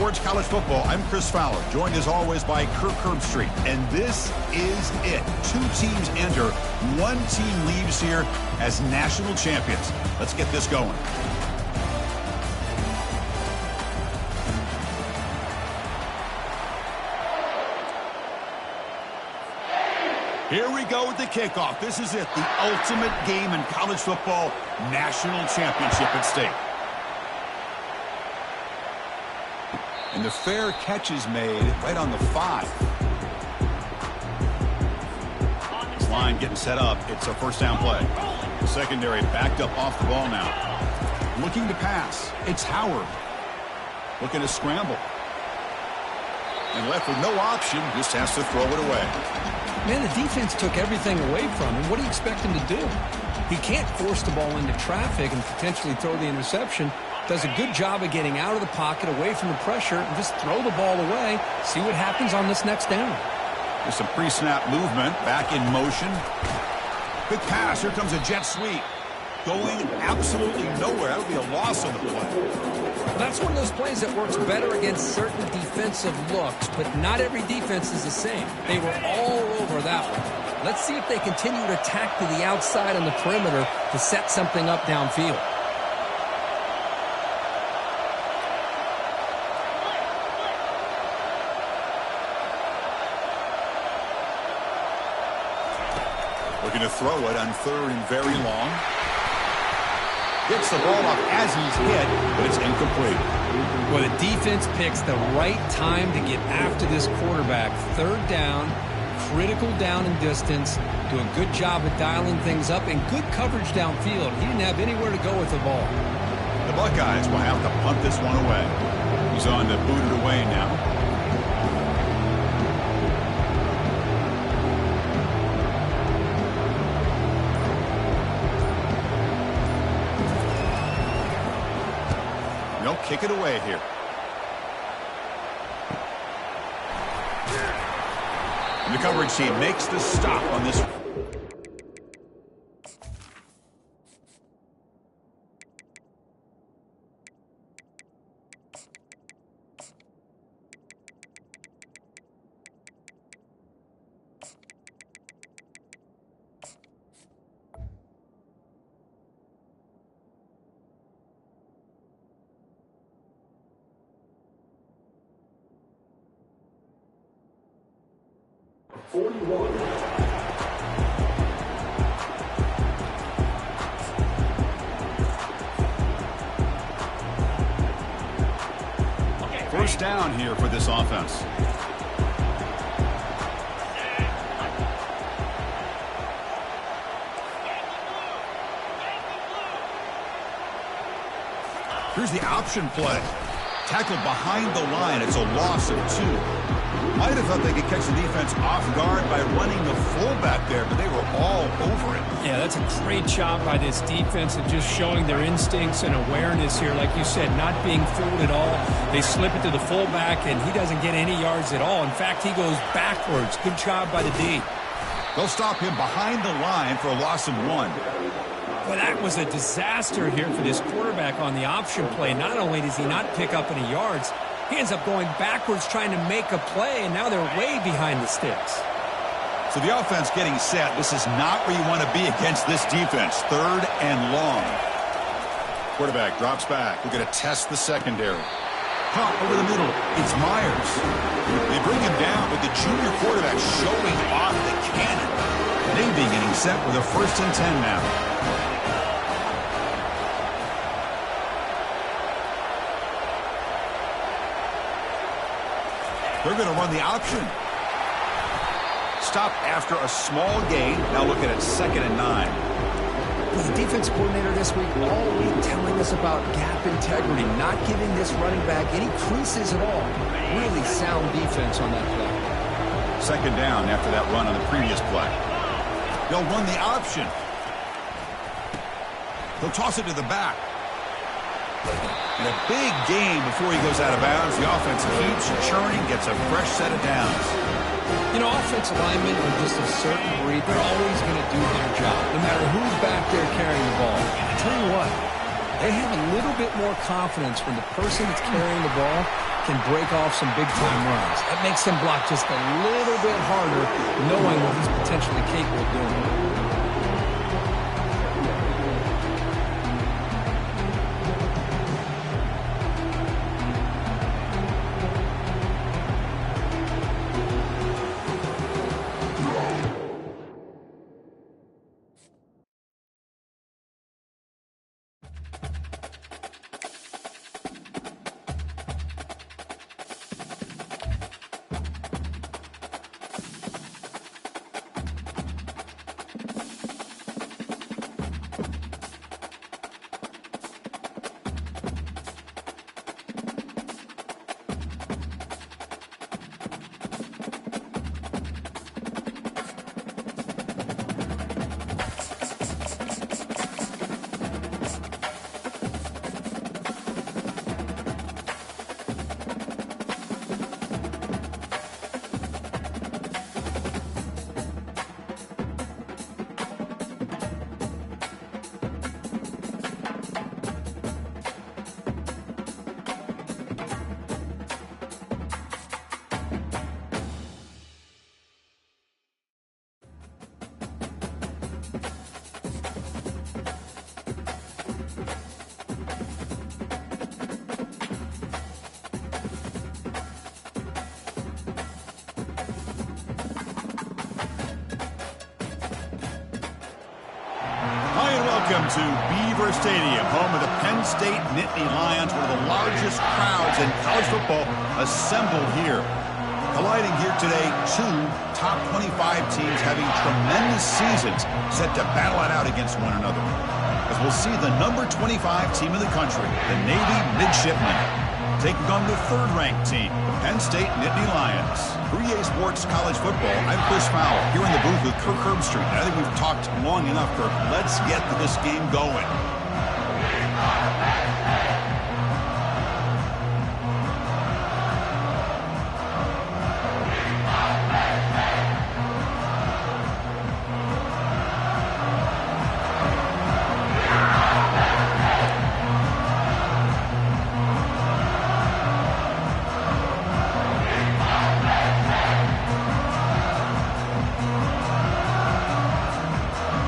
Sports College Football. I'm Chris Fowler, joined as always by Kirk Herbstreit. And this is it. Two teams enter, one team leaves here as national champions. Let's get this going. Here we go with the kickoff. This is it, the ultimate game in college football, national championship at stake. And the fair catch is made right on the 5. This line getting set up. It's a first down play. The secondary backed up off the ball now. Looking to pass. It's Howard. Looking to scramble. And left with no option, just has to throw it away. Man, the defense took everything away from him. What do you expect him to do? He can't force the ball into traffic and potentially throw the interception. Does a good job of getting out of the pocket, away from the pressure, and just throw the ball away. See what happens on this next down. There's some pre-snap movement, back in motion. Quick pass, here comes a jet sweep. Going absolutely nowhere. That'll be a loss on the play. That's one of those plays that works better against certain defensive looks, but not every defense is the same. They were all over that one. Let's see if they continue to attack to the outside on the perimeter to set something up downfield. Looking to throw it on 3rd and very long. Gets the ball up as he's hit, but it's incomplete. Well, the defense picks the right time to get after this quarterback. 3rd down, critical down and distance. Do a good job of dialing things up and good coverage downfield. He didn't have anywhere to go with the ball. The Buckeyes will have to punt this one away. He's on to boot it away now. They'll kick it away here. And the coverage team makes the stop on this. First down here for this offense. Here's the option play. Tackled behind the line. It's a loss of 2. Might have thought they could catch the defense off guard by running the fullback there, but they were all over it. Yeah, that's a great job by this defense of just showing their instincts and awareness here. Like you said, not being fooled at all. They slip it to the fullback, and he doesn't get any yards at all. In fact, he goes backwards. Good job by the D. They'll stop him behind the line for a loss of 1. Well, that was a disaster here for this quarterback on the option play. Not only does he not pick up any yards, he ends up going backwards trying to make a play, and now they're way behind the sticks. So the offense getting set. This is not where you want to be against this defense. 3rd and long. Quarterback drops back. We're going to test the secondary. Pop over the middle. It's Myers. They bring him down with the junior quarterback showing off the cannon. Navy getting set with a 1st and 10 now. They're going to run the option. Stop after a small gain. Now looking at 2nd and 9. Well, the defense coordinator this week all week telling us about gap integrity, not giving this running back any creases at all. Really sound defense on that play. 2nd down after that run on the previous play. They'll run the option. They'll toss it to the back. And a big gain before he goes out of bounds. The offense keeps churning, gets a fresh set of downs. You know, offensive linemen are just a certain breed. They're always going to do their job, no matter who's back there carrying the ball. I tell you what, they have a little bit more confidence when the person that's carrying the ball can break off some big-time runs. That makes him block just a little bit harder, knowing what he's potentially capable of doing. Welcome to Beaver Stadium, home of the Penn State Nittany Lions, one of the largest crowds in college football assembled here. Colliding here today, two top 25 teams having tremendous seasons set to battle it out against one another. As we'll see the number 25 team in the country, the Navy Midshipmen, taking on the third-ranked team, the Penn State Nittany Lions. For EA Sports College Football, I'm Chris Fowler, here in the booth with Kirk Herbstreit. I think we've talked long enough, Kirk. Let's get this game going.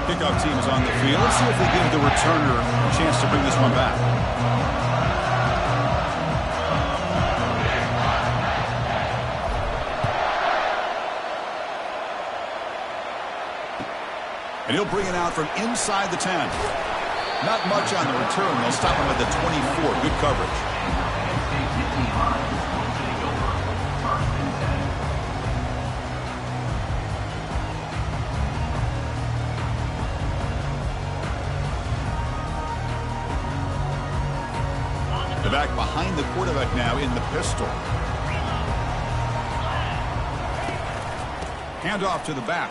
Kickoff team is on the field. Let's see if they give the returner a chance to bring this one back. And he'll bring it out from inside the 10. Not much on the return. They'll stop him at the 24. Good coverage. The back behind the quarterback now in the pistol. Handoff to the back.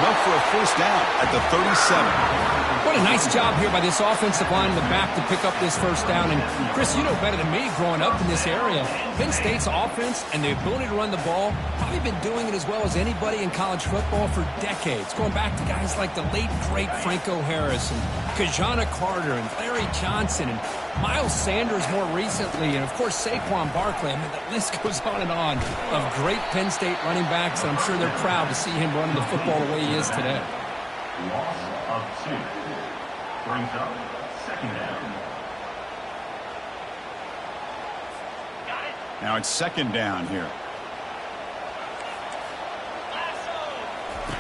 Enough for a first down at the 37. What a nice job here by this offensive line in the back to pick up this first down. And, Chris, you know better than me growing up in this area, Penn State's offense and the ability to run the ball, probably been doing it as well as anybody in college football for decades, going back to guys like the late, great Franco Harris and Kajana Carter and Larry Johnson and Miles Sanders more recently, and, of course, Saquon Barkley. I mean, the list goes on and on of great Penn State running backs, and I'm sure they're proud to see him running the football the way he is today. Loss of 2. Brings up second down. Now it's second down here.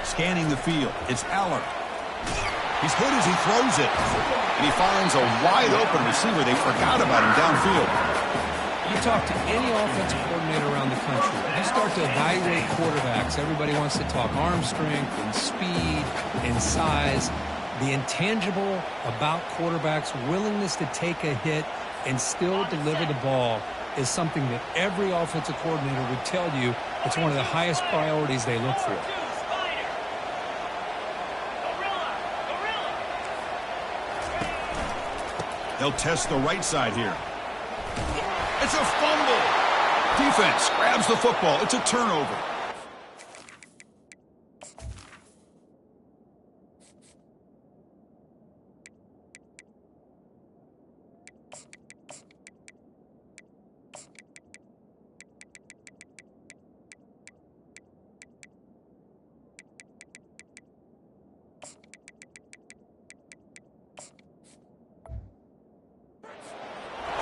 Scanning the field. It's Aller. He's hit as he throws it. And he finds a wide-open receiver. They forgot about him downfield. You talk to any offensive coordinator around the country, you start to evaluate quarterbacks. Everybody wants to talk arm strength and speed and size. The intangible about quarterbacks' willingness to take a hit and still deliver the ball is something that every offensive coordinator would tell you it's one of the highest priorities they look for. They'll test the right side here. It's a fumble. Defense grabs the football. It's a turnover.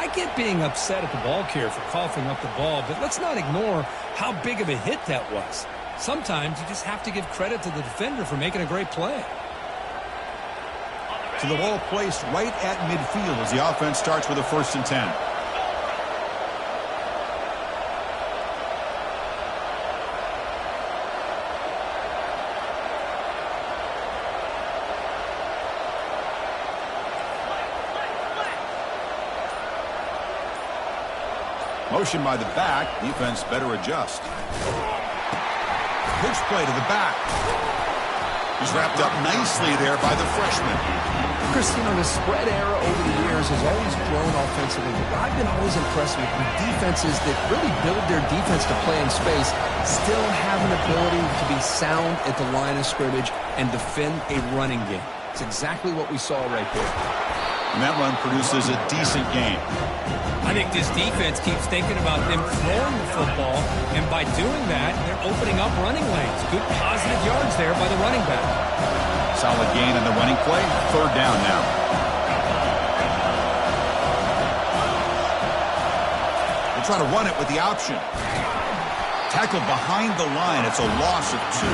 I get being upset at the ball carrier for coughing up the ball, but let's not ignore how big of a hit that was. Sometimes you just have to give credit to the defender for making a great play. So the ball placed right at midfield as the offense starts with a 1st and 10. Motion by the back. Defense better adjust. Pitch play to the back. He's wrapped up nicely there by the freshman. Chris, you know, the spread era over the years has always grown offensively, but I've been always impressed with defenses that really build their defense to play in space, still have an ability to be sound at the line of scrimmage and defend a running game. It's exactly what we saw right there. And that run produces a decent gain. I think this defense keeps thinking about them throwing the football, and by doing that, they're opening up running lanes. Good positive yards there by the running back. Solid gain on the running play. 3rd down now. We'll try to run it with the option. Tackled behind the line. It's a loss of 2.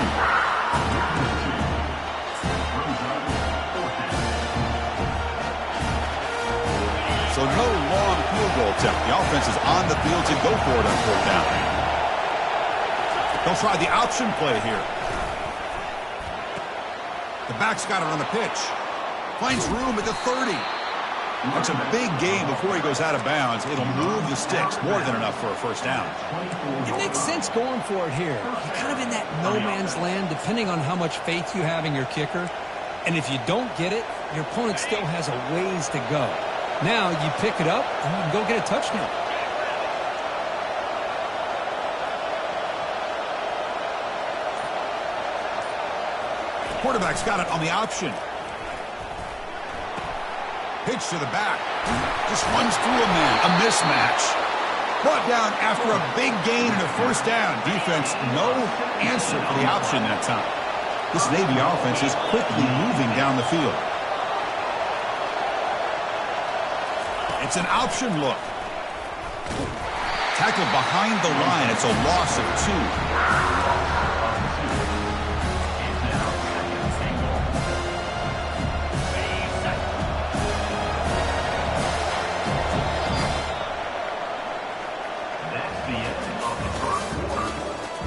So no long field goal attempt. The offense is on the field to go for it on 4th down. They'll try the option play here. The back's got it on the pitch. Finds room at the 30. That's a big gain before he goes out of bounds. It'll move the sticks. More than enough for a 1st down. It makes sense going for it here. You're kind of in that no man's land depending on how much faith you have in your kicker. And if you don't get it, your opponent still has a ways to go. Now you pick it up and you can go get a touchdown. Quarterback's got it on the option. Pitch to the back. Just runs through a man. A mismatch. Brought down after a big gain and a 1st down. Defense, no answer for the option that time. This Navy offense is quickly moving down the field. It's an option look. Tackled behind the line. It's a loss of 2. That's the end of the 1st quarter.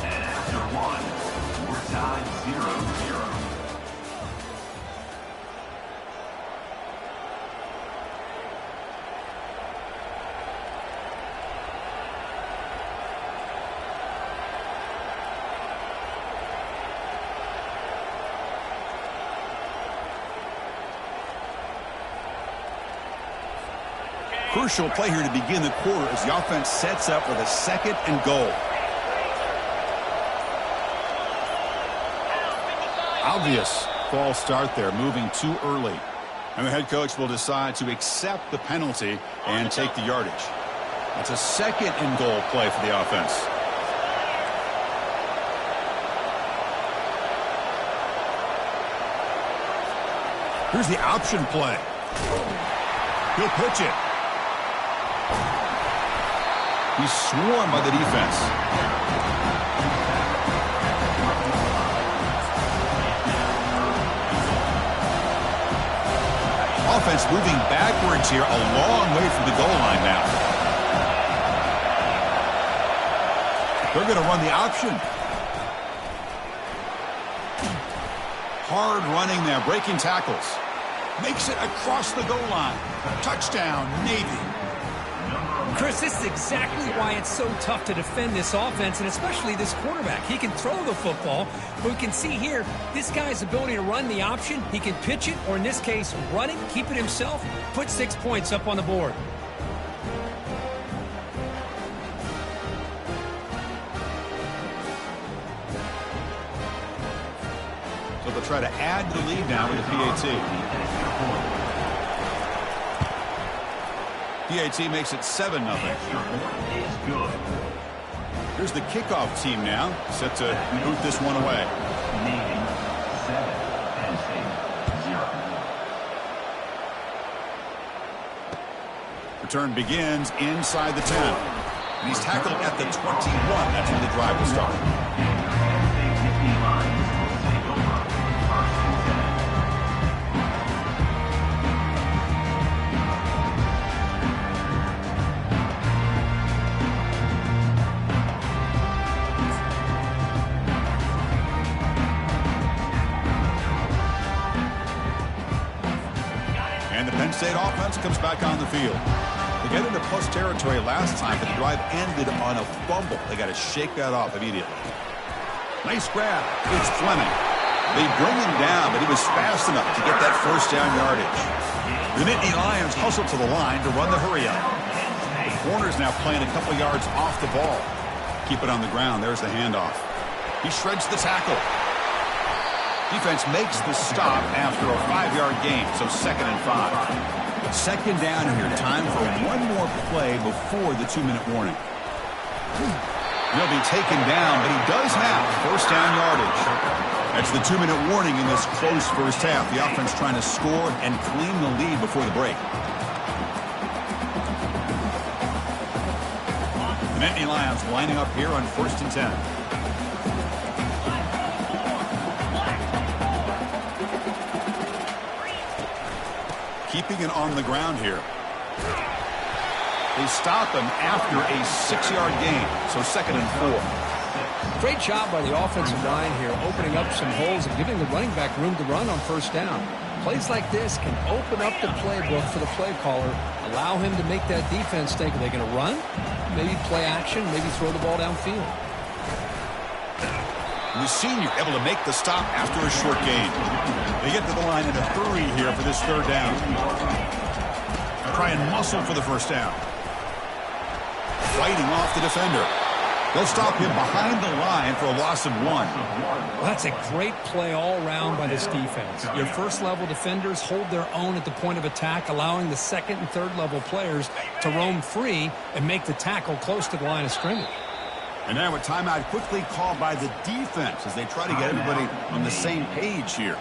And after 1, we're tied 0-0. Crucial play here to begin the quarter as the offense sets up with a 2nd and goal. Obvious false start there, moving too early. And the head coach will decide to accept the penalty and take the yardage. It's a 2nd and goal play for the offense. Here's the option play. He'll pitch it. He's swarmed by the defense. Offense moving backwards here, a long way from the goal line now. They're going to run the option. Hard running there, breaking tackles. Makes it across the goal line. Touchdown, Navy. Chris, this is exactly why it's so tough to defend this offense, and especially this quarterback. He can throw the football, but we can see here, this guy's ability to run the option, he can pitch it, or in this case, run it, keep it himself, put 6 points up on the board. So they'll try to add to the lead now with the PAT. PAT makes it 7-0. Here's the kickoff team now, set to boot this one away. Navy 7, NC 0. return begins inside the 10. And he's tackled at the 21. That's when the drive will start. And the Penn State offense comes back on the field. They get into plus territory last time, but the drive ended on a fumble. They got to shake that off immediately. Nice grab. It's Fleming. They bring him down, but he was fast enough to get that first down yardage. The Nittany Lions hustle to the line to run the hurry-up. The corner's now playing a couple yards off the ball. Keep it on the ground. There's the handoff. He shreds the tackle. Defense makes the stop after a 5-yard gain, so 2nd and 5. Second down here. Time for one more play before the 2-minute warning. He'll be taken down, but he does have first down yardage. That's the 2-minute warning in this close first half. The offense trying to score and claim the lead before the break. The Nittany Lions lining up here on 1st and 10. Keeping it on the ground here. They stop him after a 6-yard gain, so 2nd and 4. Great job by the offensive line here, opening up some holes and giving the running back room to run on first down. Plays like this can open up the playbook for the play caller, allow him to make that defense think, are they going to run? Maybe play action, maybe throw the ball downfield. The senior able to make the stop after a short gain. They get to the line in a hurry here for this 3rd down. Try and muscle for the first down. Fighting off the defender. They'll stop him behind the line for a loss of 1. Well, that's a great play all around by this defense. Your first-level defenders hold their own at the point of attack, allowing the 2nd and 3rd-level players to roam free and make the tackle close to the line of scrimmage. And now a timeout quickly called by the defense as they try to get everybody on the same page here.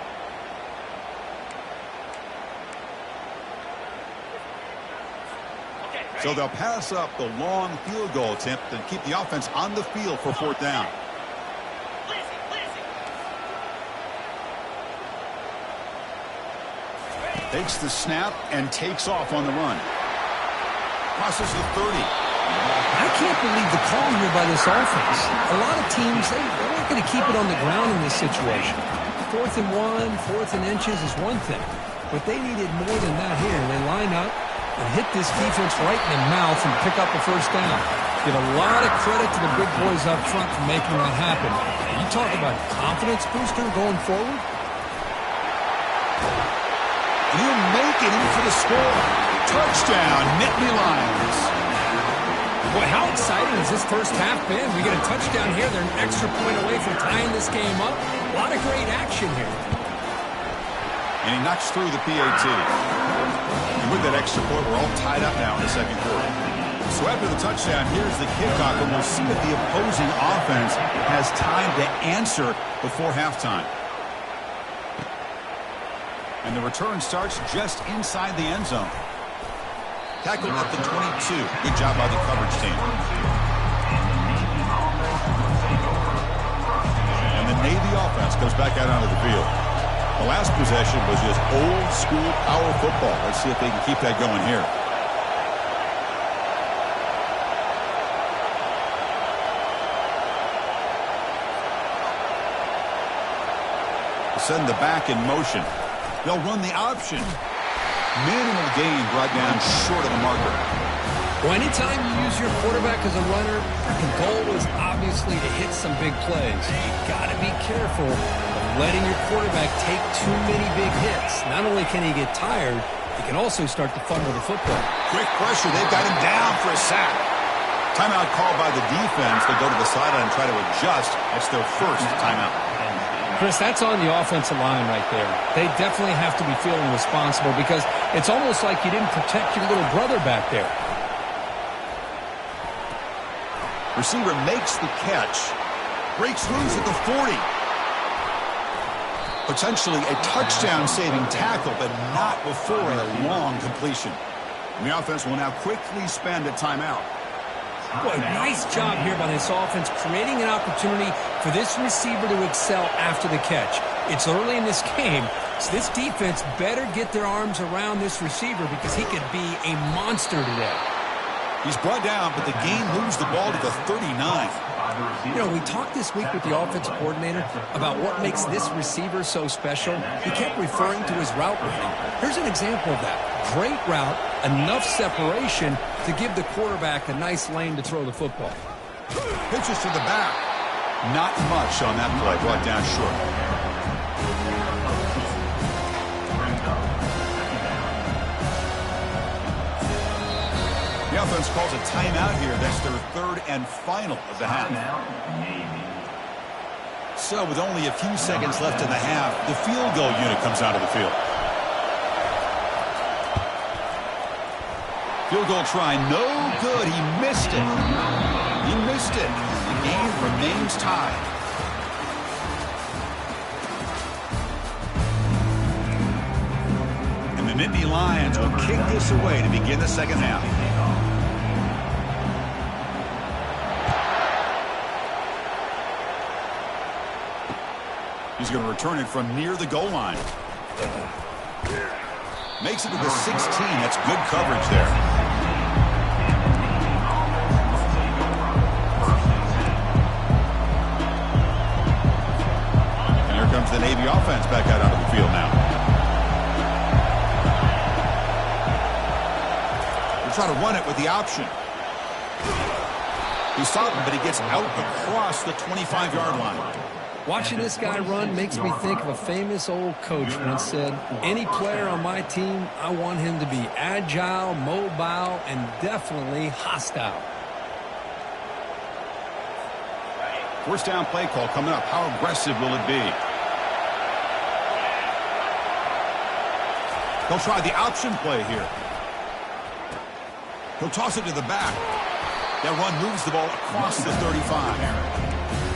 So they'll pass up the long field goal attempt and keep the offense on the field for 4th down. Takes the snap and takes off on the run. Crosses the 30. I can't believe the call here by this offense. A lot of teams, they're not going to keep it on the ground in this situation. 4th and 1, 4th and inches is one thing. But they needed more than that here. They line up and hit this defense right in the mouth and pick up a first down. Give a lot of credit to the big boys up front for making that happen. You talk about confidence booster going forward. And he'll make it in for the score. Touchdown, Nittany Lions. Boy, how exciting has this first half been? We get a touchdown here. They're an extra point away from tying this game up. A lot of great action here. And he knocks through the PAT. And with that extra point, we're all tied up now in the 2nd quarter. So after the touchdown, here's the kickoff, and we'll see if the opposing offense has time to answer before halftime. And the return starts just inside the end zone. Tackled at the 22. Good job by the coverage team. And the Navy offense goes back out onto the field. The last possession was just old-school power football. Let's see if they can keep that going here. Send the back in motion. They'll run the option. Minimal gain brought down short of the marker. Well, anytime you use your quarterback as a runner, the goal is obviously to hit some big plays. You've got to be careful of letting your quarterback take too many big hits. Not only can he get tired, he can also start to fumble the football. Quick pressure. They've got him down for a sack. Timeout called by the defense. They go to the sideline and try to adjust. That's their first timeout. Chris, that's on the offensive line right there. They definitely have to be feeling responsible because it's almost like you didn't protect your little brother back there. Receiver makes the catch. Breaks loose at the 40. Potentially a touchdown-saving tackle, but not before a long completion. And the offense will now quickly spend a timeout. Boy, nice job here by this offense, creating an opportunity for this receiver to excel after the catch. It's early in this game, so this defense better get their arms around this receiver because he could be a monster today. He's brought down, but the gain moves the ball to the 39. You know, we talked this week with the offensive coordinator about what makes this receiver so special. He kept referring to his route running. Here's an example of that. Great route, enough separation to give the quarterback a nice lane to throw the football. Pitches to the back. Not much on that play, brought down short. The offense calls a timeout here. That's their third and final of the half. So with only a few seconds left in the half, the field goal unit comes out of the field. Field goal try, no good. He missed it. He missed it. The game remains tied. And the Nittany Lions will kick this away to begin the second half. He's going to return it from near the goal line. Makes it to the 16. That's good coverage there. And here comes the Navy offense back out onto the field now. They'll try to run it with the option. He stopped him, but he gets out across the 25-yard line. Watching this guy run makes me think of a famous old coach once said, any player on my team, I want him to be agile, mobile, and definitely hostile. First down play call coming up. How aggressive will it be? They'll try the option play here. He'll toss it to the back. That run moves the ball across the 35.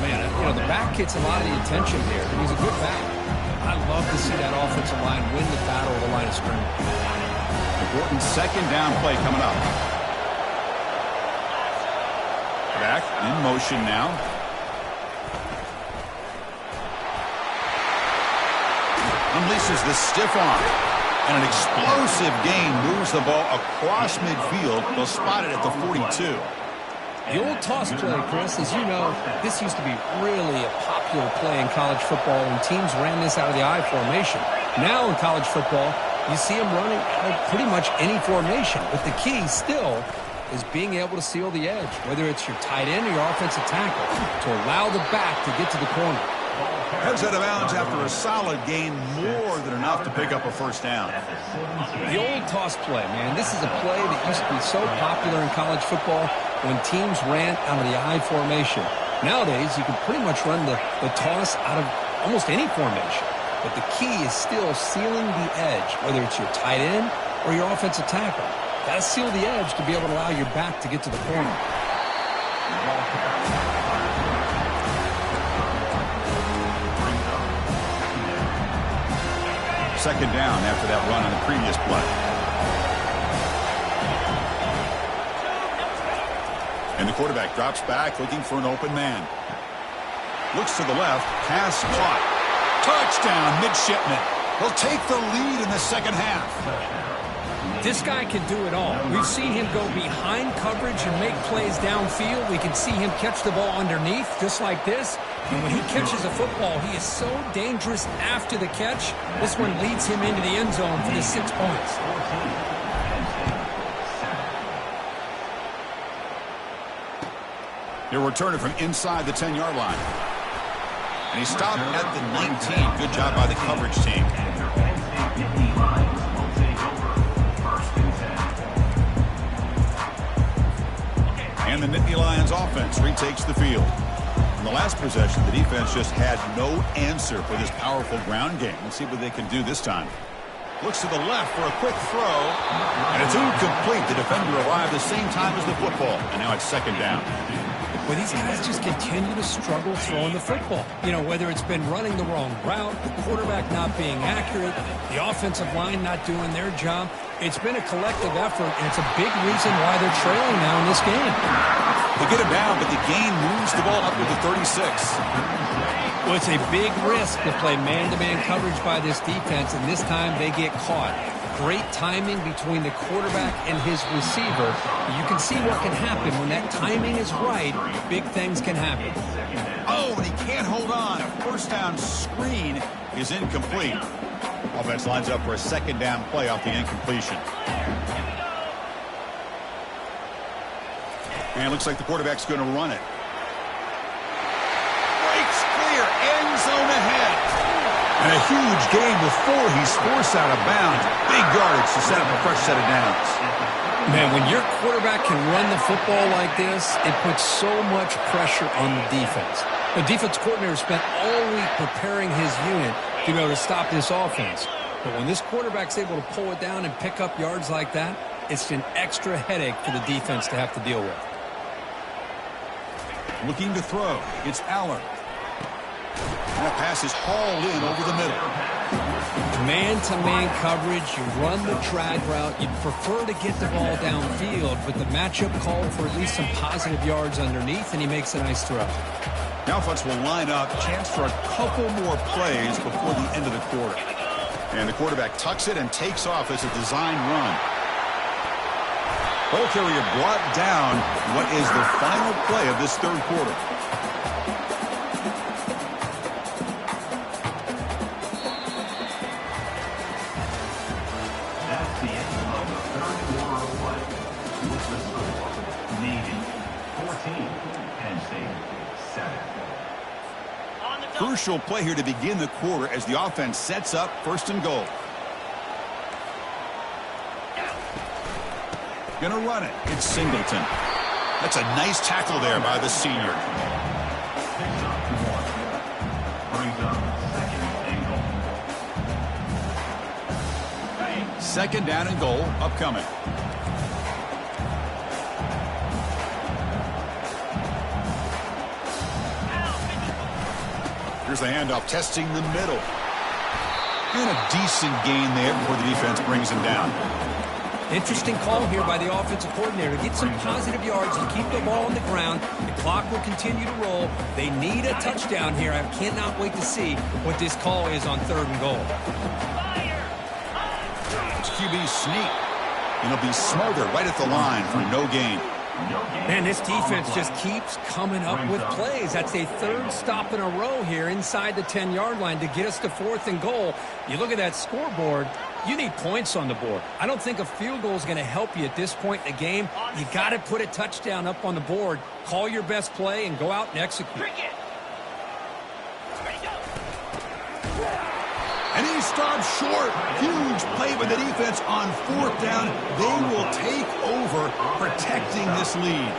Man, you know, the back gets a lot of the attention here, and he's a good back. I love to see that offensive line win the battle of the line of scrimmage. Important second down play coming up. Back in motion now. Unleashes the stiff arm. And an explosive gain moves the ball across midfield. They'll spot it at the 42. The old toss play, Chris, as you know, this used to be really a popular play in college football when teams ran this out of the I formation. Now in college football, you see them running out of pretty much any formation. But the key still is being able to seal the edge, whether it's your tight end or your offensive tackle, to allow the back to get to the corner. Heads out of bounds after a solid gain, more than enough to pick up a first down. The old toss play, man, this is a play that used to be so popular in college football when teams ran out of the I formation. Nowadays, you can pretty much run the toss out of almost any formation. But the key is still sealing the edge, whether it's your tight end or your offensive tackle. Got to seal the edge to be able to allow your back to get to the corner. Second down after that run on the previous play. And the quarterback drops back looking for an open man. Looks to the left. Pass caught. Touchdown, midshipman. He'll take the lead in the second half. This guy can do it all. We've seen him go behind coverage and make plays downfield. We can see him catch the ball underneath just like this. And when he catches a football, he is so dangerous after the catch. This one leads him into the end zone for the 6 points. He'll return it from inside the 10-yard line. And he stopped at the 19. Good job by the coverage team. And the Nittany Lions offense retakes the field. In the last possession, the defense just had no answer for this powerful ground game. Let's see what they can do this time. Looks to the left for a quick throw. And it's incomplete. The defender arrived the same time as the football. And now it's second down. Well, these guys just continue to struggle throwing the football. You know, whether it's been running the wrong route, the quarterback not being accurate, the offensive line not doing their job, It's been a collective effort, and it's a big reason why they're trailing now in this game. They get him down, but the gain moves the ball up to the 36. Well, it's a big risk to play man-to-man coverage by this defense, and this time they get caught. Great timing between the quarterback and his receiver. You can see what can happen when that timing is right. Big things can happen. Oh, and he can't hold on. A first down screen is incomplete. Offense lines up for a second down play off the incompletion. And it looks like the quarterback's going to run it. Breaks clear, end zone ahead. And a huge gain before he's forced out of bounds. Big yardage to set up a fresh set of downs. Man, when your quarterback can run the football like this, it puts so much pressure on the defense. The defense coordinator spent all week preparing his unit to be able to stop this offense. But when this quarterback's able to pull it down and pick up yards like that, it's an extra headache for the defense to have to deal with. Looking to throw. It's Aller. And that pass is hauled in over the middle. Man-to-man coverage, you run the drag route. You'd prefer to get the ball downfield, but the matchup called for at least some positive yards underneath, and he makes a nice throw. Now offense will line up. Chance for a couple more plays before the end of the quarter. And the quarterback tucks it and takes off as a design run. Ball carrier brought down. What is the final play of this third quarter? That's the end of the third quarter of play. With the score, Navy 14, Penn State 7. Crucial play here to begin the quarter as the offense sets up first and goal. Gonna run it. It's Singleton. That's a nice tackle there by the senior. Picks up one. Brings up second and goal. Second down and goal upcoming. Here's the handoff, testing the middle. And a decent gain there before the defense brings him down. Interesting call here by the offensive coordinator. Get some positive yards and keep the ball on the ground. The clock will continue to roll. They need a touchdown here. I cannot wait to see what this call is on third and goal. It's QB sneak. And he'll be smothered right at the line for no gain. Man, this defense just keeps coming up with plays. That's a third stop in a row here inside the 10-yard line to get us to fourth and goal. You look at that scoreboard, you need points on the board. I don't think a field goal is going to help you at this point in the game. You got to put a touchdown up on the board, call your best play, and go out and execute. And he stops short. Huge play by the defense on fourth down. They will take over protecting this lead.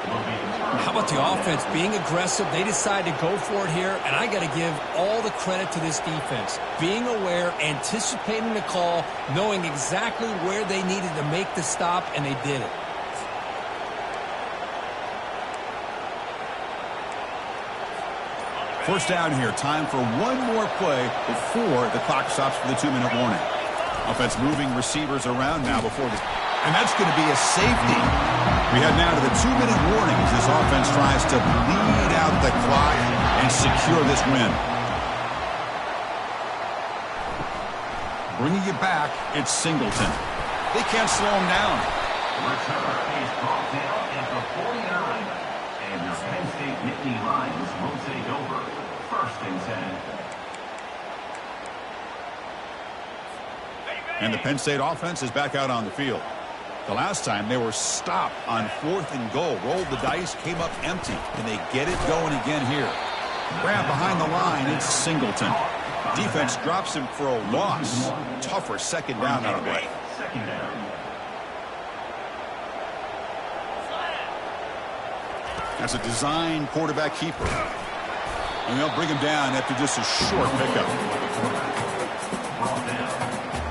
How about the offense being aggressive? They decide to go for it here, and I got to give all the credit to this defense. Being aware, anticipating the call, knowing exactly where they needed to make the stop, and they did it. First down here. Time for one more play before the clock stops for the 2-minute warning. Offense moving receivers around now before this. And that's going to be a safety. We head now to the 2-minute warning as this offense tries to bleed out the clock and secure this win. Bringing you back, it's Singleton. They can't slow him down. Return is brought down at the 49. And the Penn State Nittany Lions will take over. First and 10. And the Penn State offense is back out on the field. The last time they were stopped on fourth and goal. Rolled the dice, came up empty. And they get it going again here. Grab behind the line, it's Singleton. Defense drops him for a loss. Tougher second down out of the way. Second down. That's a design quarterback keeper. And they'll bring him down after just a short pickup. Brought down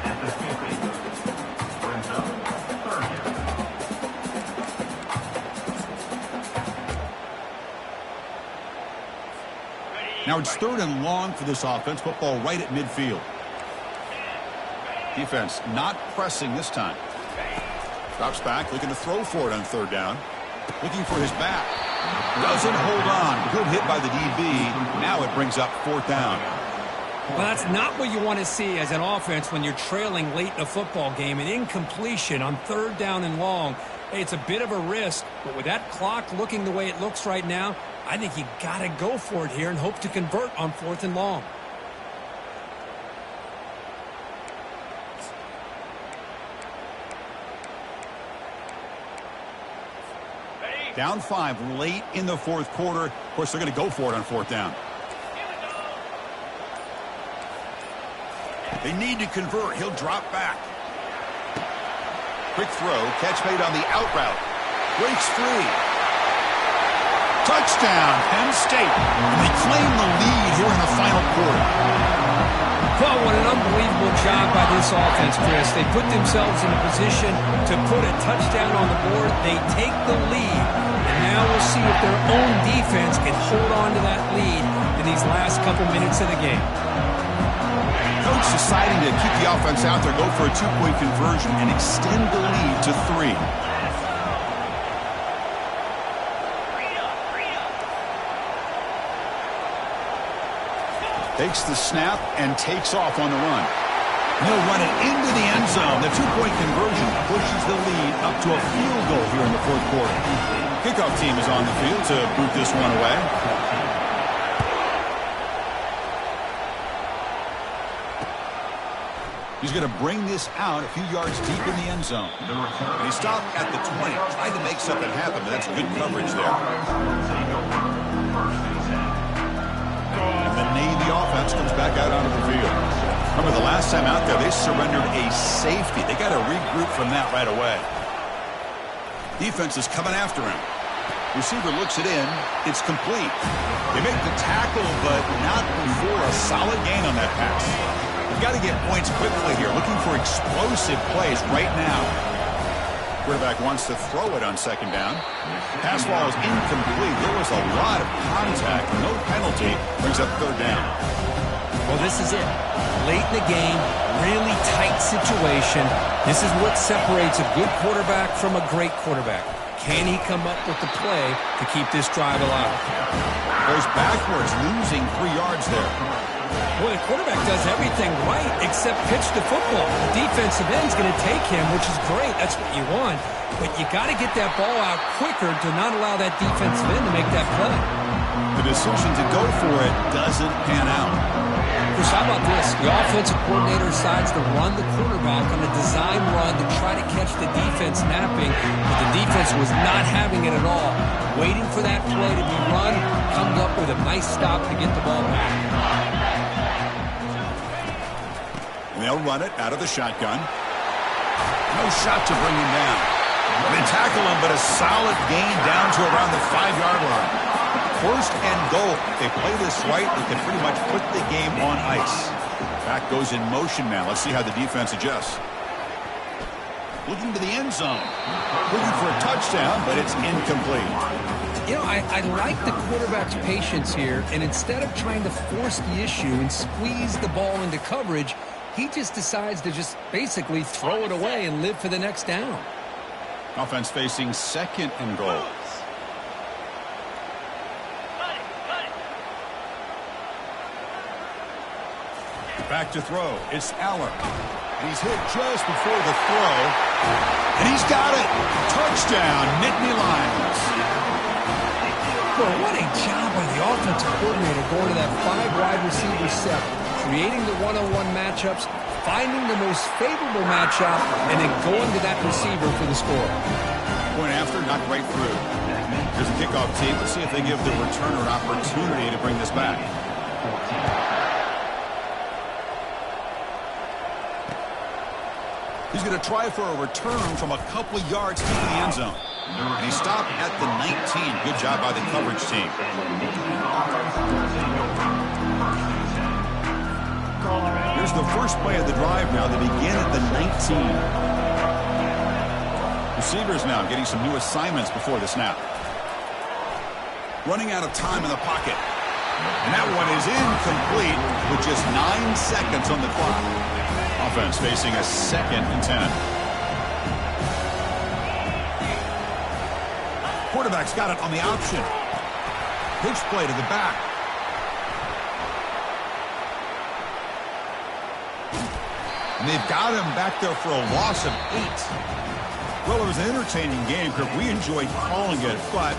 at the 50. Brings up third down. Now it's third and long for this offense. Football right at midfield. Defense not pressing this time. Drops back, looking to throw for it on third down. Looking for his back. Doesn't hold on. Good hit by the DB. Now it brings up fourth down. Well, that's not what you want to see as an offense when you're trailing late in a football game. An incompletion on third down and long. Hey, it's a bit of a risk, but with that clock looking the way it looks right now, I think you got to go for it here and hope to convert on fourth and long. Down 5 late in the fourth quarter. Of course, they're going to go for it on fourth down. They need to convert. He'll drop back. Quick throw. Catch made on the out route. Breaks free. Touchdown, Penn State. And they claim the lead here in the final quarter. Well, what an unbelievable job by this offense, Chris. They put themselves in a position to put a touchdown on the board. They take the lead. And now we'll see if their own defense can hold on to that lead in these last couple minutes of the game. Coach deciding to keep the offense out there, go for a 2-point conversion, and extend the lead to 3. Takes the snap and takes off on the run. He'll run it into the end zone. The 2-point conversion pushes the lead up to a field goal here in the fourth quarter. Kickoff team is on the field to boot this one away. He's going to bring this out a few yards deep in the end zone. And he stopped at the 20, trying to make something happen, but that's good coverage there. And the Navy offense comes back out onto the field. Remember, the last time out there, they surrendered a safety. They got to regroup from that right away. Defense is coming after him. Receiver looks it in. It's complete. They make the tackle, but not before a solid gain on that pass. You've got to get points quickly here. Looking for explosive plays right now. Quarterback wants to throw it on second down. Pass ball is incomplete. There was a lot of contact. No penalty. Brings up third down. Well, this is it. Late in the game, really tight situation. This is what separates a good quarterback from a great quarterback. Can he come up with the play to keep this drive alive? Goes backwards, losing 3 yards there. Well, the quarterback does everything right except pitch the football. The defensive end's going to take him, which is great. That's what you want. But you got to get that ball out quicker to not allow that defensive end to make that play. The decision to go for it doesn't pan out. Chris, how about this? The offensive coordinator decides to run the quarterback on a design run to try to catch the defense napping, but the defense was not having it at all. Waiting for that play to be run, comes up with a nice stop to get the ball back. And they'll run it out of the shotgun. No shot to bring him down. They tackle him, but a solid gain down to around the 5-yard line. First and goal. If they play this right, they can pretty much put the game on ice. Back goes in motion now. Let's see how the defense adjusts. Looking to the end zone. Looking for a touchdown, but it's incomplete. You know, I like the quarterback's patience here, and instead of trying to force the issue and squeeze the ball into coverage, he just decides to just basically throw it away and live for the next down. Offense facing second and goal. Back to throw. It's Aller. And he's hit just before the throw. And he's got it. Touchdown, Nittany Lions. Well, what a job by the offensive coordinator going to that 5-wide receiver set, creating the one-on-one matchups, finding the most favorable matchup, and then going to that receiver for the score. Point after, knocked right through. Here's a kickoff team. Let's see if they give the returner an opportunity to bring this back. He's going to try for a return from a couple of yards into the end zone. And he stopped at the 19. Good job by the coverage team. Here's the first play of the drive now. They begin at the 19. Receivers now getting some new assignments before the snap. Running out of time in the pocket. And that one is incomplete with just 9 seconds on the clock. Offense facing a 2nd and 10. quarterback's got it on the option. Pitch play to the back. And they've got him back there for a loss of 8. Well, it was an entertaining game, Kirk. We enjoyed calling it, but...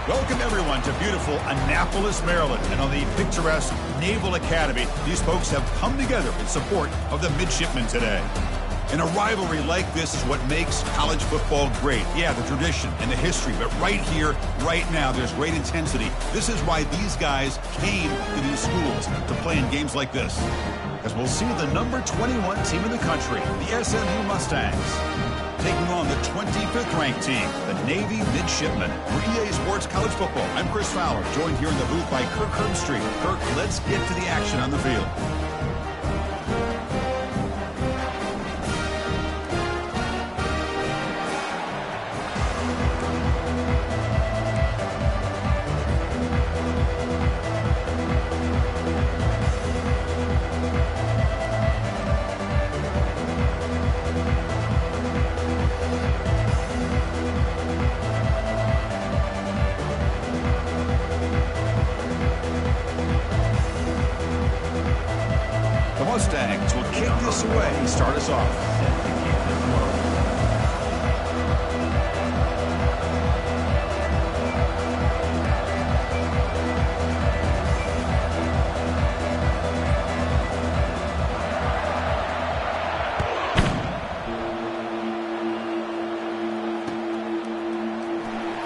Welcome, everyone, to beautiful Annapolis, Maryland, and on the picturesque Naval Academy. These folks have come together in support of the midshipmen today. And a rivalry like this is what makes college football great. Yeah, the tradition and the history, but right here, right now, there's great intensity. This is why these guys came to these schools to play in games like this. As we'll see the number 21 team in the country, the SMU Mustangs, taking on the 25th ranked team, the Navy Midshipmen. For EA Sports College Football, I'm Chris Fowler, joined here in the booth by Kirk Herbstreit. Kirk, let's get to the action on the field. Mustangs will kick this away and start us off.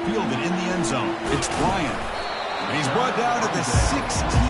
Fielded in the end zone. It's Bryant. And he's brought down at the 16.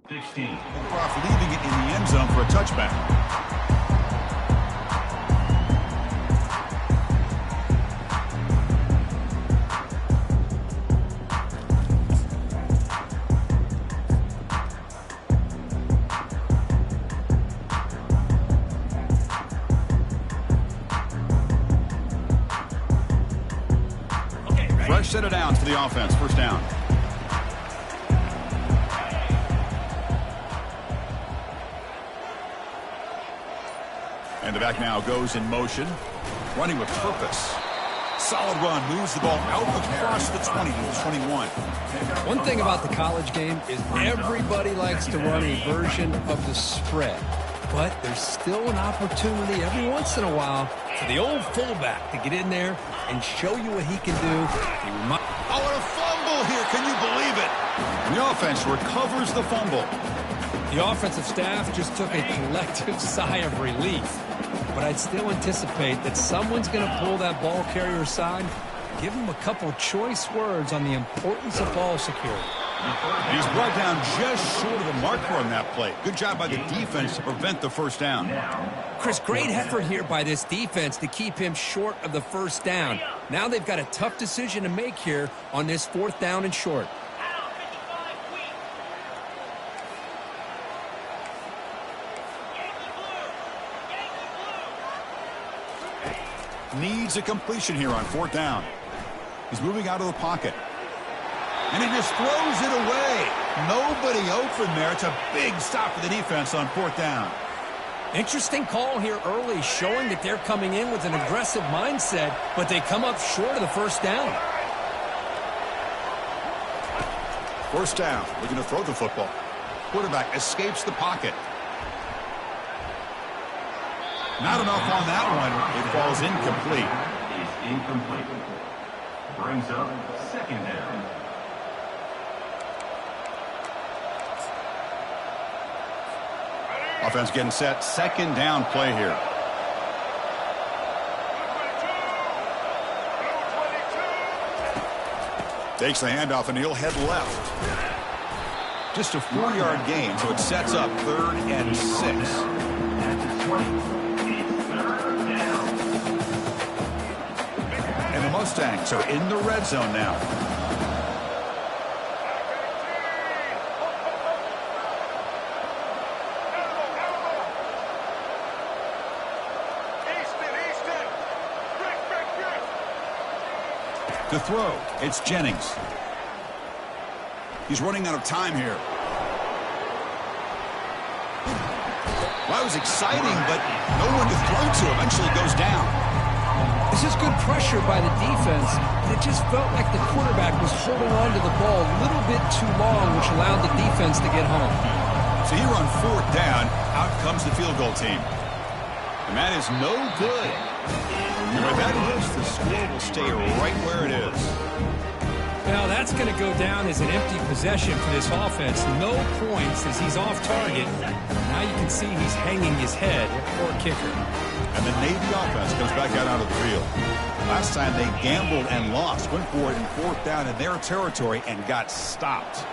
Croft leaving it in the end zone for a touchback. Fresh set of downs for the offense. First down. And the back now goes in motion, running with purpose. Solid run, moves the ball out across the 20 to the 21. One thing about the college game is everybody likes to run a version of the spread. But there's still an opportunity every once in a while for the old fullback to get in there and show you what he can do. Oh, and a fumble here. Can you believe it? And the offense recovers the fumble. The offensive staff just took a collective sigh of relief. But I'd still anticipate that someone's going to pull that ball carrier aside, give him a couple choice words on the importance of ball security. He's brought down just short of the marker on that play. Good job by the defense to prevent the first down. Chris, great effort here by this defense to keep him short of the first down. Now they've got a tough decision to make here on this 4th down and short. Needs a completion here on 4th down. He's moving out of the pocket. And he just throws it away. Nobody open there. It's a big stop for the defense on 4th down. Interesting call here early, showing that they're coming in with an aggressive mindset, but they come up short of the first down. 1st down. Looking to throw the football. Quarterback escapes the pocket. Not enough on that one. It falls incomplete. Is incomplete. Brings up 2nd down. Offense getting set. 2nd down play here. Takes the handoff and he'll head left. Just a 4-yard gain, so it sets up 3rd and 6. And the Mustangs are in the red zone now. To throw, it's Jennings. He's running out of time here. Well, that was exciting, but no one to throw to. Eventually goes down. This is good pressure by the defense, but it just felt like the quarterback was holding on to the ball a little bit too long, which allowed the defense to get home. So here on 4th down, out comes the field goal team. And that is no good. And with that miss, the score will stay right where it is. Well, that's going to go down as an empty possession for this offense. No points as he's off target. Now you can see he's hanging his head for a kicker. And the Navy offense comes back out onto the field. Last time they gambled and lost. Went for it in 4th down in their territory and got stopped.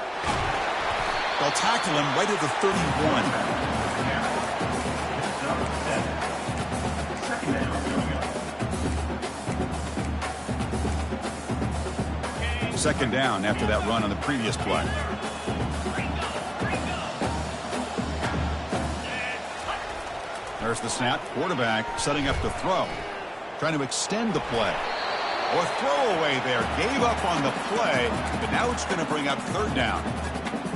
They'll tackle him right at the 31. 2nd down after that run on the previous play. There's the snap. Quarterback setting up to throw. Trying to extend the play. Or throwaway there. Gave up on the play, but now it's going to bring up 3rd down.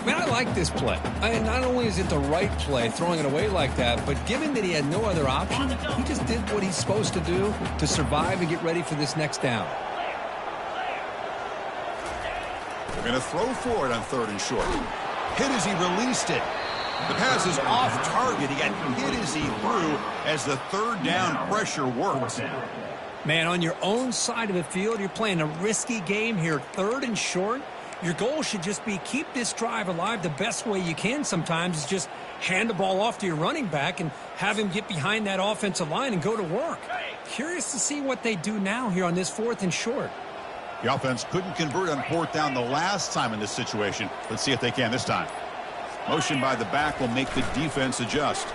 Man, I like this play. Not only is it the right play, throwing it away like that, but given that he had no other option, he just did what he's supposed to do to survive and get ready for this next down. They're going to throw for it on 3rd and short. Hit as he released it. The pass is off target. He got hit as he threw as the 3rd down pressure works. Man, on your own side of the field, you're playing a risky game here. 3rd and short. Your goal should just be keep this drive alive the best way you can sometimes is just hand the ball off to your running back and have him get behind that offensive line and go to work. Curious to see what they do now here on this 4th and short. The offense couldn't convert on 4th down the last time in this situation. Let's see if they can this time. Motion by the back will make the defense adjust.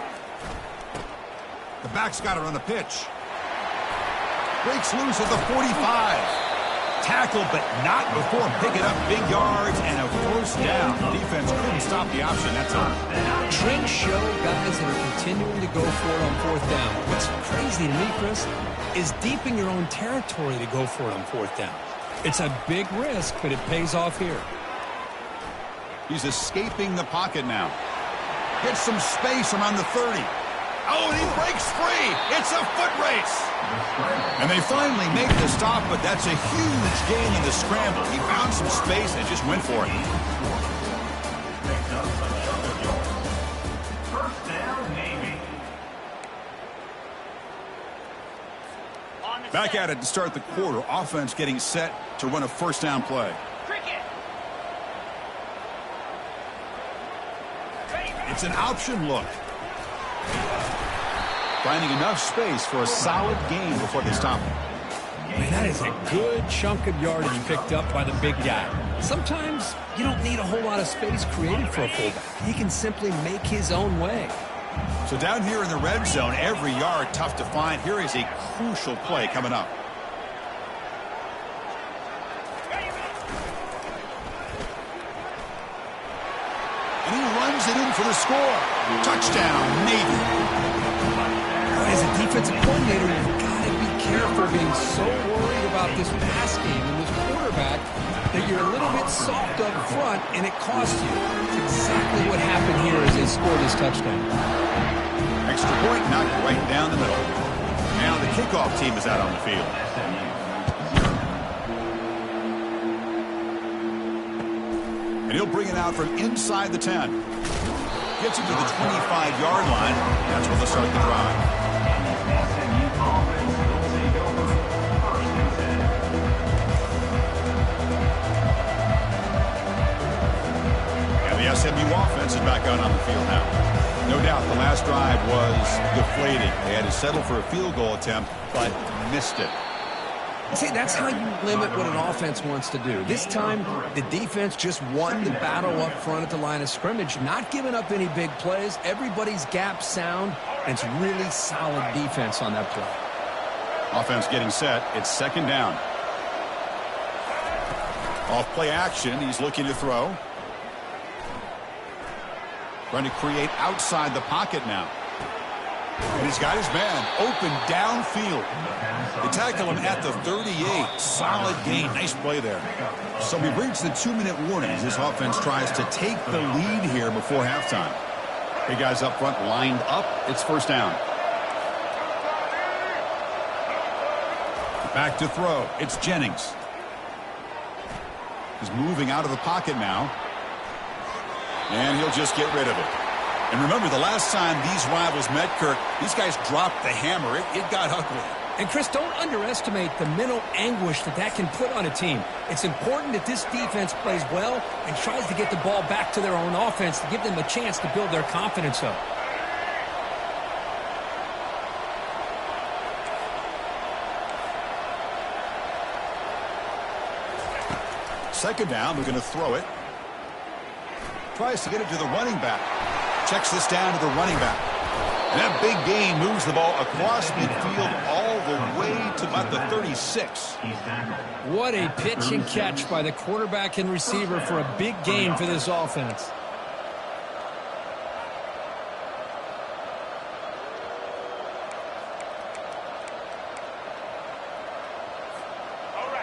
The back's got it on the pitch. Breaks loose at the 45. Tackled, but not before picking up big yards and a 1st down. The defense couldn't stop the option that time. Trends show guys that are continuing to go for it on 4th down. What's crazy to me, Chris, is deep in your own territory to go for it on 4th down. It's a big risk, but it pays off here. He's escaping the pocket now. Gets some space around the 30. Oh, and he breaks free. It's a foot race. And they finally make the stop, but that's a huge gain in the scramble. He found some space and just went for it. 1st down, Navy. Back at it to start the quarter. Offense getting set to run a 1st down play. It's an option look. Finding enough space for a solid gain before they stop him. Man, that is a good chunk of yardage picked up by the big guy. Sometimes you don't need a whole lot of space created for a fullback. He can simply make his own way. So down here in the red zone, every yard tough to find. Here is a crucial play coming up. And he runs it in for the score. Touchdown, Navy. As a defensive coordinator, you've got to be careful being so worried about this pass game and this quarterback that you're a little bit soft up front and it costs you. It's exactly what happened here as they scored this touchdown. Extra point knocked right down the middle. Now the kickoff team is out on the field. And he'll bring it out from inside the 10. Gets him to the 25-yard line. That's where they'll start the drive. And the SMU offense is back out on the field now. No doubt the last drive was deflating. They had to settle for a field goal attempt, but missed it. See, that's how you limit what an offense wants to do. This time, the defense just won the battle up front at the line of scrimmage, not giving up any big plays. Everybody's gap sound, and it's really solid defense on that play. Offense getting set. It's second down. Off play action. He's looking to throw. Trying to create outside the pocket now. And he's got his man open downfield. They tackle him at the 38. Solid gain. Nice play there. So we've reached the 2-minute warning as this offense tries to take the lead here before halftime. Hey, guys up front lined up. It's first down. Back to throw. It's Jennings. He's moving out of the pocket now. And he'll just get rid of it. And remember, the last time these rivals met, Kirk, these guys dropped the hammer. It got ugly. And, Chris, don't underestimate the mental anguish that can put on a team. It's important that this defense plays well and tries to get the ball back to their own offense to give them a chance to build their confidence up. Second down, they're going to throw it. Tries to get it to the running back. Checks this down to the running back. And that big gain moves the ball across midfield all the way to about the 36. What a pitch and catch by the quarterback and receiver for a big gain for this offense.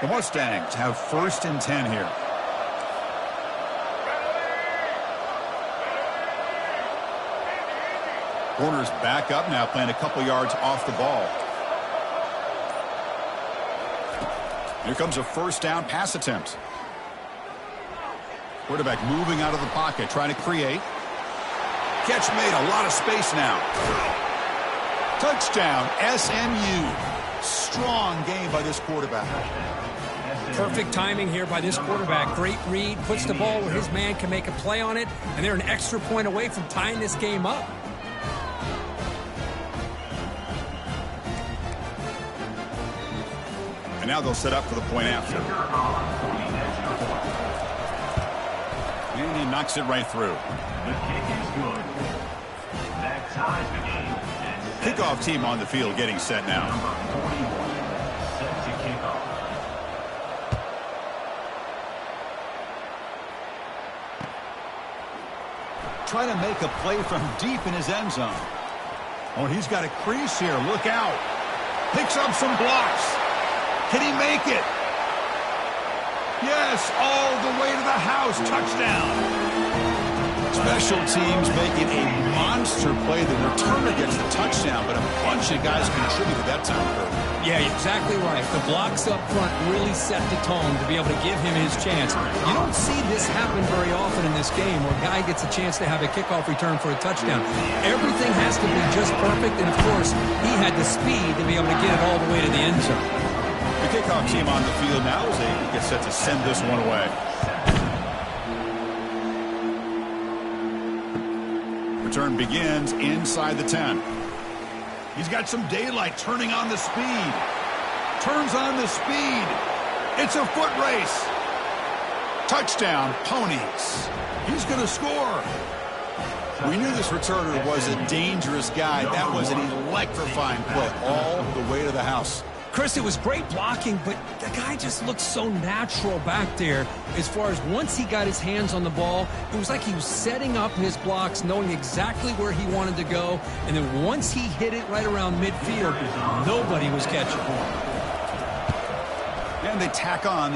The Mustangs have first and 10 here. Corner's back up now, playing a couple yards off the ball. Here comes a first down pass attempt. Quarterback moving out of the pocket, trying to create. Catch made, a lot of space now. Touchdown, SMU. Strong game by this quarterback. Perfect timing here by this quarterback. Great read, puts the ball where his man can make a play on it, and they're an extra point away from tying this game up. And now they'll set up for the point after. And he knocks it right through. The kick is good. That ties the game. Kickoff team on the field getting set now. Number 41 set to kick off. Trying to make a play from deep in his end zone. Oh, he's got a crease here. Look out. Picks up some blocks. Can he make it? Yes, all the way to the house. Touchdown. Special teams making a monster play. The returner gets the touchdown, but a bunch of guys contributed that time, Kirk. Yeah, exactly right. The blocks up front really set the tone to be able to give him his chance. You don't see this happen very often in this game where a guy gets a chance to have a kickoff return for a touchdown. Everything has to be just perfect, and of course, he had the speed to be able to get it all the way to the end zone. The kickoff team on the field now as they get set to send this one away. Return begins inside the 10. He's got some daylight, turning on the speed. Turns on the speed. It's a foot race. Touchdown, Ponies. He's going to score. We knew this returner was a dangerous guy. That was an electrifying play all the way to the house. Chris, it was great blocking, but the guy just looked so natural back there. As far as once he got his hands on the ball, it was like he was setting up his blocks, knowing exactly where he wanted to go. And then once he hit it right around midfield, nobody was catching. And they tack on the